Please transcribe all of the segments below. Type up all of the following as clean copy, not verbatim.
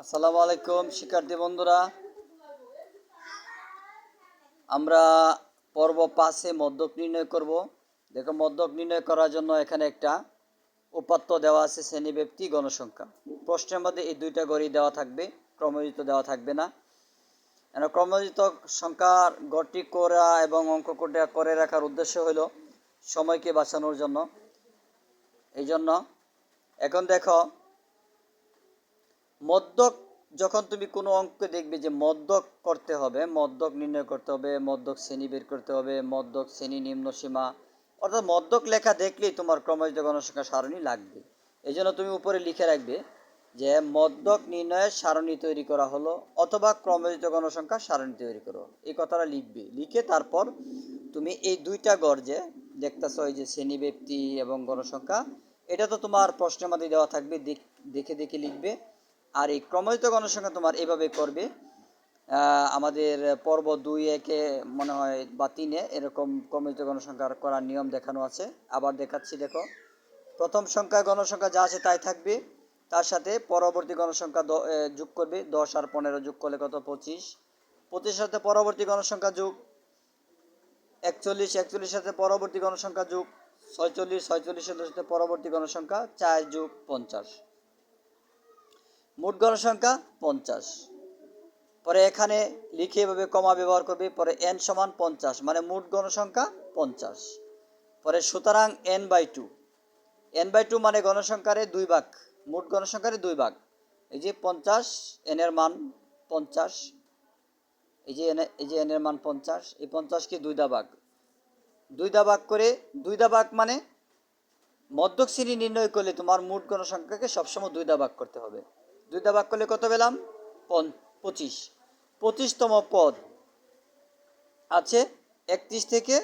আসসালামু আলাইকুম শিক্ষার্থী বন্ধুরা, আমরা পর্ব 5-এ মধ্যক নির্ণয় করব। দেখো, মধ্যক নির্ণয় করার জন্য এখানে একটা উপাত্ত দেওয়া আছে, শ্রেণীব্যাপ্তি গণসংখ্যা। প্রশ্নের মধ্যে এই দুইটা গড়ই দেওয়া থাকবে, ক্রমযুক্ত দেওয়া থাকবে না। ক্রমযুক্ত সংখ্যার গড়টি করা এবং অঙ্ক করে রাখার উদ্দেশ্য হলো সময়কে বাঁচানোর জন্য। এই জন্য এখন দেখো, মধ্যক যখন তুমি কোনো অঙ্কে দেখবে যে মধ্যক করতে হবে, মধ্যক নির্ণয় করতে হবে, মধ্যক শ্রেণী বের করতে হবে, মধ্যক শ্রেণী নিম্ন সীমা, অর্থাৎ মধ্যক লেখা দেখলেই তোমার ক্রমযুক্ত গণসংখ্যা সারণী লাগবে। এই জন্য তুমি উপরে লিখে রাখবে যে মধ্যক নির্ণয়ের সারণী তৈরি করা হলো, অথবা ক্রমযুক্ত গণসংখ্যা সারণী তৈরি করো, এই কথাটা লিখবে। লিখে তারপর তুমি এই দুইটা গড় যে দেখতেছ, এই যে শ্রেণীব্যাপ্তি এবং গণসংখ্যা, এটা তো তোমার প্রশ্নের মধ্যে দেওয়া থাকবে, দেখে দেখে লিখবে। আর এই ক্রমযুক্ত গণসংখ্যা তোমার এভাবে করবে। আমাদের পর্ব 2-1-এ মনে হয় বা 3-এ এরকম ক্রমযুক্ত গণসংখ্যা করার নিয়ম দেখানো আছে। আবার দেখাচ্ছি, দেখো, প্রথম সংখ্যা গণসংখ্যা যা আছে তাই থাকবে, তার সাথে পরবর্তী গণসংখ্যা যোগ করবে। 10 আর 15 যোগ করলে কত? 25। 25 সাথে পরবর্তী গণসংখ্যা যোগ 41, 41 সাথে পরবর্তী গণসংখ্যা যোগ 46, 46 সাথে পরবর্তী গণসংখ্যা 4 যোগ 50, মোট গণসংখ্যা 50। পরে এখানে লিখে এভাবে কমা ব্যবহার করবে। পরে n সমান 50, মানে মোট গণসংখ্যা 50। পরে সুতরাং n/2, n/2 মানে গণসংখ্যার 2 ভাগ, মোট গণসংখ্যার 2 ভাগ। এই যে 50, n এর মান 50, এই যে n এর মান 50, এই 50কে 2 দা ভাগ, 2 দা ভাগ করে, 2 দা ভাগ মানে মধ্যক শ্রেণী নির্ণয় করলে তোমার মোট গণসংখ্যাকে সবসময় 2 দা ভাগ করতে হবে। 2 দা ভাগ করলে কত পেলাম? 25। 25তম পদ আছে 31 থেকে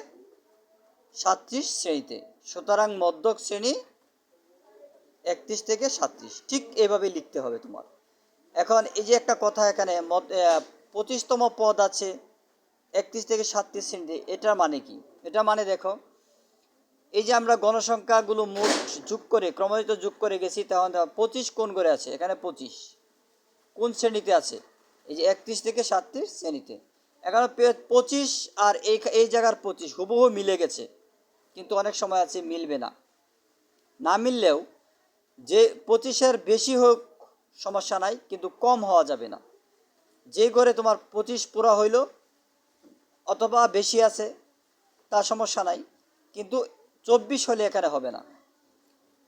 37 শ্রেণীতে। সুতরাং মধ্যক শ্রেণী 31 থেকে 37, ঠিক এভাবে লিখতে হবে তোমার। এখন এই যে একটা কথা, এখানে 25তম পদ আছে 31 থেকে 37 শ্রেণীতে, এটার মানে কি? এটা মানে দেখো, এই যে আমরা গণসংখ্যাগুলো মোট যোগ করে, ক্রমযুক্ত যোগ করে গেছি, তখন 25 কোন করে আছে? এখানে 25 কোন শ্রেণীতে আছে? এই যে 31 থেকে 37 শ্রেণীতে। এখন 25 আর এই জায়গার 25 হুবহু মিলে গেছে, কিন্তু অনেক সময় আছে মিলবে না। না মিললেও যে 25-এর বেশি হোক সমস্যা নাই, কিন্তু কম হওয়া যাবে না। যে ঘরে তোমার 25 পুরা হইল অথবা বেশি আছে তার সমস্যা নাই, কিন্তু 24 হলে এখানে হবে না।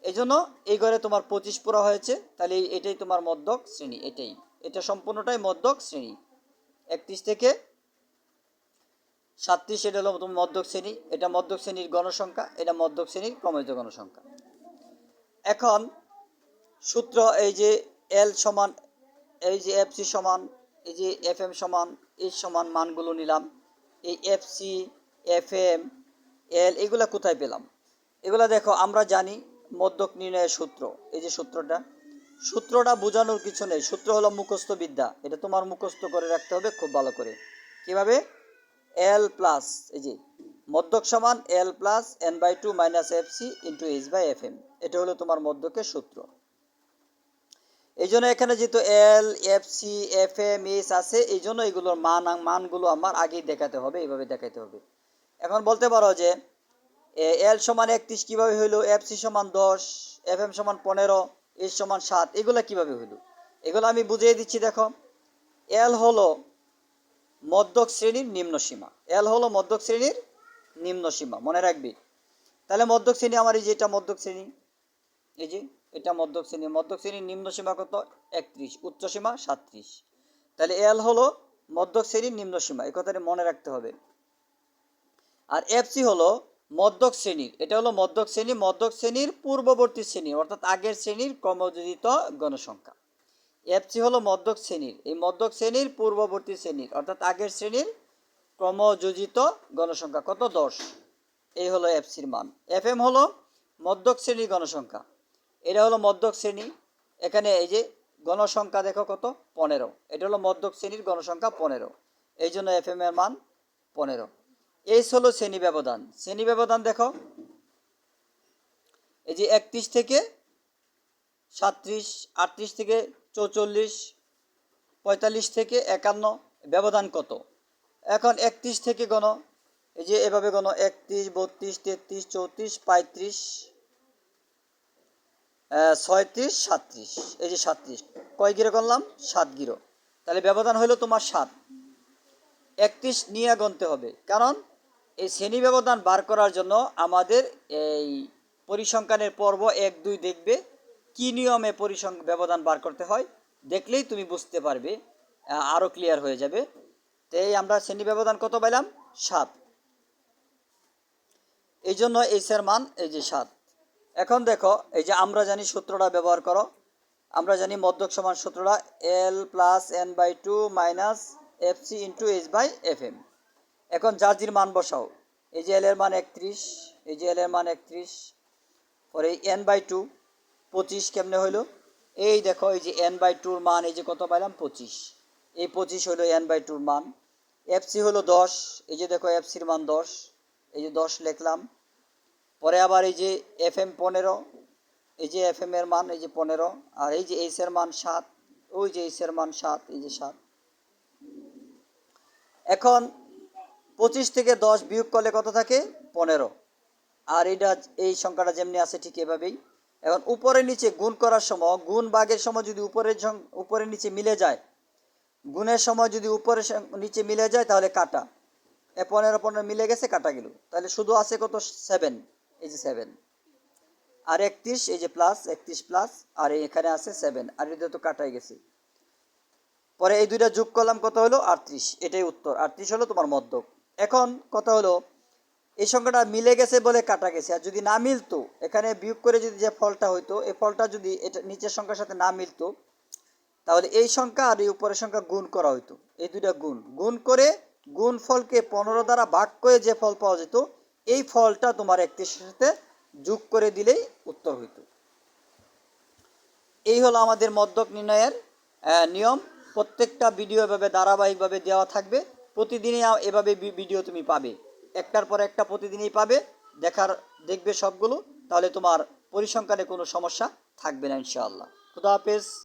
এই জন্য এই ঘরে তোমার 25 পুরা হয়েছে, তাহলে এটাই তোমার মধ্যক শ্রেণী। এটা সম্পূর্ণটাই মধ্যক শ্রেণী। 31 থেকে 37 এটা হলো তোমার মধ্যক শ্রেণী, এটা মধ্যক শ্রেণীর গণসংখ্যা, এটা মধ্যক শ্রেণীর ক্রমযুক্ত গণসংখ্যা। এখন সূত্র, এই যে এল সমান, এই যে এফসি সমান, এই যে এফএম সমান, এই সমান মানগুলো নিলাম। এই এফসি, এফএম, এল এগুলা কোথায় পেলাম? এগুলা দেখো, আমরা জানি মধ্যক নির্ণয়ের সূত্র। এই যে সূত্রটা বোঝানোর কিছু নেই, সূত্র হলো মুখস্থ বিদ্যা। এটা তোমার মুখস্থ করে রাখতে হবে খুব ভালো করে। কিভাবে? এল প্লাস, এই যে মধ্যক সমান L plus n/2 minus FC into h/fm, এটা হলো তোমার মধ্যকের সূত্র। এই জন্য এখানে যেহেতু এল, এফসি, এফএম, এস আছে, এই জন্য এগুলোর মানগুলো আমার আগেই দেখাতে হবে, এইভাবে দেখাতে হবে। এখন বলতে পারো যে এল সমান 31 কীভাবে হইলো, এফসি সমান 10, এফএম সমান 15, এস সমান 7, এগুলো কীভাবে হইলো? এগুলো আমি বুঝিয়ে দিচ্ছি। দেখো, এল হলো মধ্যক শ্রেণীর নিম্ন সীমা, এল হলো মধ্যক শ্রেণীর নিম্ন সীমা, মনে রাখবি। তাহলে মধ্যক শ্রেণী আমার, এই যে এটা মধ্যক শ্রেণী, এই যে এটা মধ্যক শ্রেণী। মধ্যক শ্রেণীর নিম্ন সীমা কত? 31, উচ্চ সীমা 37। তাহলে এল হলো মধ্যক শ্রেণীর নিম্ন সীমা, এই কথাটা মনে রাখতে হবে। আর এফসি হলো মধ্যক শ্রেণীর, এটা হলো মধ্যক শ্রেণী, মধ্যক শ্রেণীর পূর্ববর্তী শ্রেণী, অর্থাৎ আগের শ্রেণীর ক্রমযোজিত গণসংখ্যা। এফসি হলো মধ্যক শ্রেণীর, এই মধ্যক শ্রেণীর পূর্ববর্তী শ্রেণীর, অর্থাৎ আগের শ্রেণীর ক্রমযোজিত গণসংখ্যা কত? 10। এই হলো এফসির মান। এফএম হলো মধ্যক শ্রেণীর গণসংখ্যা, এটা হলো মধ্যক শ্রেণী। এখানে এই যে গণসংখ্যা দেখো কত? 15, এটা হলো মধ্যক শ্রেণীর গণসংখ্যা 15, এই জন্য এফএম এর মান 15। এই হলো শ্রেণী ব্যবধান। শ্রেণী ব্যবধান দেখো, এই যে 31 থেকে 37, 38 থেকে 44, 45 থেকে 51 ব্যবধান কত? এখন 31 থেকে গণ, এই যে এভাবে গণ, 31, 32, 33, 34, 35, 36, 37, এই যে 37, কয় গিরো করলাম? 7 গিরো। তাহলে ব্যবধান হলো তোমার 7। 31 নিয়ে গণতে হবে, কারণ এই শ্রেণী ব্যবধান বার করার জন্য আমাদের এই পরিসংখ্যানের পর্ব 1, 2 দেখবে কি নিয়মে ব্যবধান বার করতে হয়, দেখলেই তুমি বুঝতে পারবে, আরও ক্লিয়ার হয়ে যাবে। তো এই আমরা শ্রেণী ব্যবধান কত পাইলাম? 7। এই জন্য এইচের মান এই যে 7। এখন দেখো, এই যে আমরা জানি সূত্রটা ব্যবহার করো, আমরা জানি মধ্যক সমান সূত্রটা L plus N/2 minus FC into H/FM। এখন যার মান বসাও, এই যে L এর মান 31, এই যে L এর মান 31, পরে N/2 25 কেমনে হইলো? এই দেখো, এই যে N/2 মান এই যে কত পাইলাম? 25। এই 25 হলো N/2 মান। FC হলো 10, এই যে দেখো FCর মান 10, এই যে 10 লিখলাম। পরে আবার এই যে FM 15, এই যে FM এর মান এই যে 15, আর এই যে H এর মান 7, ওই যে H এর মান 7, এই যে 7। এখন 25 থেকে 10 বিয়োগ করলে কত থাকে? 15। আর এটা এই সংখ্যাটা যেমনি আছে ঠিক এভাবেই। এখন উপরে নিচে গুণ করার সময়, গুণ ভাগের সময় যদি উপরে নিচে মিলে যায়, গুণের সময় যদি উপরে নিচে মিলে যায় তাহলে কাটা। 15 মিলে গেছে, কাটা গেল। তাহলে শুধু আছে কত? 7, এই যে 7। আর 31, এই যে প্লাস 31 প্লাস, আর এখানে আছে 7, আর এটা তো কাটাই গেছে। পরে এই দুইটা যোগ করলাম, কত হলো? 38। এটাই উত্তর। 38 হলো তোমার মধ্যক। এখন কথা হলো, এই সংখ্যাটা মিলে গেছে বলে কাটা গেছে, আর যদি না মিলতো, এখানে বিয়োগ করে যদি যে ফলটা হইতো, এই ফলটা যদি এটা নিচের সংখ্যার সাথে না মিলতো, তাহলে এই সংখ্যা আর এই উপরের সংখ্যা গুণ করা হইতো। এই দুইটা গুণ করে গুণ ফলকে 15 দ্বারা ভাগ করে যে ফল পাওয়া যেত, এই ফলটা তোমার 31 এর সাথে যোগ করে দিলেই উত্তর হইতো। এই হলো আমাদের মধ্যক নির্ণয়ের নিয়ম। প্রত্যেকটা ভিডিও এভাবে ধারাবাহিকভাবে দেওয়া থাকবে। প্রতিদিনই এভাবে ভিডিও তুমি পাবে, একটার পর একটা প্রতিদিনই পাবে। দেখবে সবগুলো, তাহলে তোমার পরিসংখ্যানে কোনো সমস্যা থাকবে না ইনশাআল্লাহ। খুদা হাফেজ।